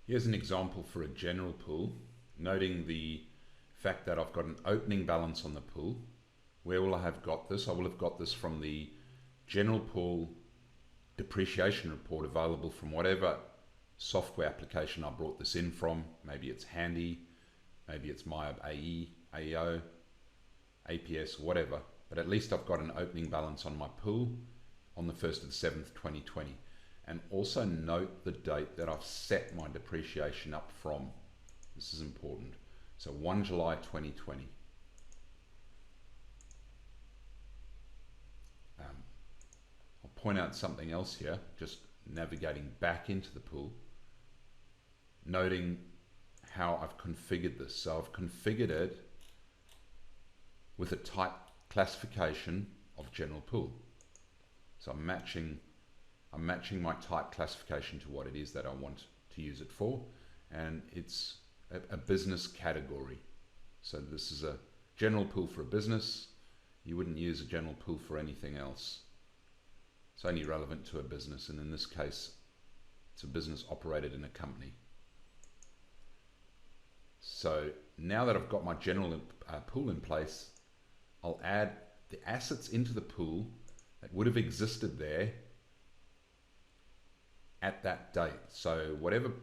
Here's an example for a general pool, noting the fact that I've got an opening balance on the pool. Where will I have got this? I will have got this from the general pool depreciation report available from whatever software application I brought this in from. Maybe it's Handy, maybe it's MYOB AE, AEO, APS, whatever. But at least I've got an opening balance on my pool on the 1st of the 7th, 2020. And also note the date that I've set my depreciation up from. This is important. So 1 July 2020. I'll point out something else here, just navigating back into the pool, noting how I've configured this. So I've configured it with a type classification of general pool. So I'm matching my type classification to what it is that I want to use it for, and it's a business category. So this is a general pool for a business. You wouldn't use a general pool for anything else. It's only relevant to a business, and in this case it's a business operated in a company. So now that I've got my general pool in place, I'll add the assets into the pool that would have existed there at that date. So whatever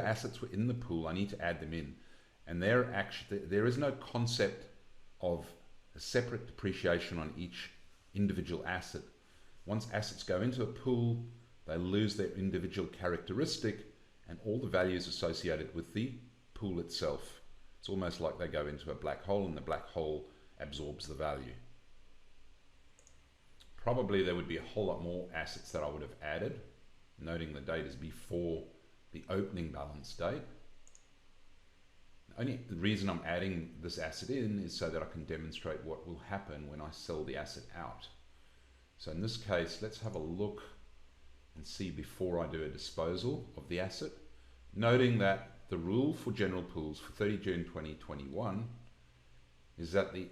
assets were in the pool, I need to add them in. And there is no concept of a separate depreciation on each individual asset. Once assets go into a pool, they lose their individual characteristic and all the values associated with the pool itself. It's almost like they go into a black hole and the black hole absorbs the value. Probably there would be a whole lot more assets that I would have added, noting the date is before the opening balance date. The reason I'm adding this asset in is so that I can demonstrate what will happen when I sell the asset out. So in this case, let's have a look and see before I do a disposal of the asset, noting that the rule for general pools for 30 June 2021 is that the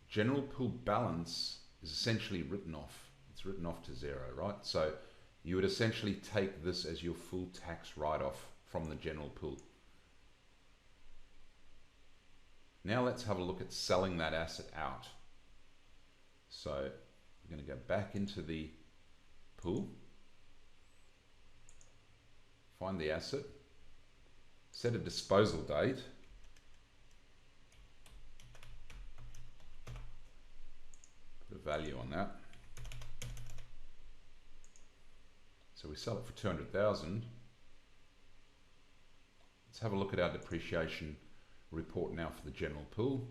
general pool balance is essentially written off. It's written off to zero, right? So you would essentially take this as your full tax write-off from the general pool. Now let's have a look at selling that asset out. So we're going to go back into the pool, find the asset, set a disposal date, put a value on that. So we sell it for 200,000. Let's have a look at our depreciation report now for the general pool.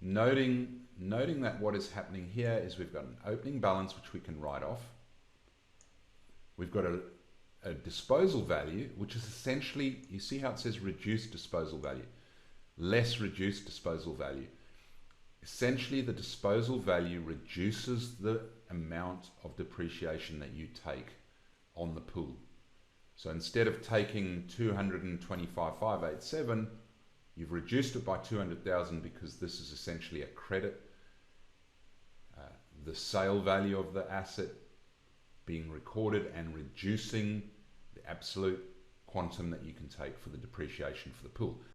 Noting that what is happening here is we've got an opening balance which we can write off. We've got a disposal value, which is essentially, you see how it says reduced disposal value, less reduced disposal value. Essentially, the disposal value reduces the amount of depreciation that you take on the pool. So instead of taking 225,587, you've reduced it by 200,000 because this is essentially a credit. The sale value of the asset being recorded and reducing the absolute quantum that you can take for the depreciation for the pool.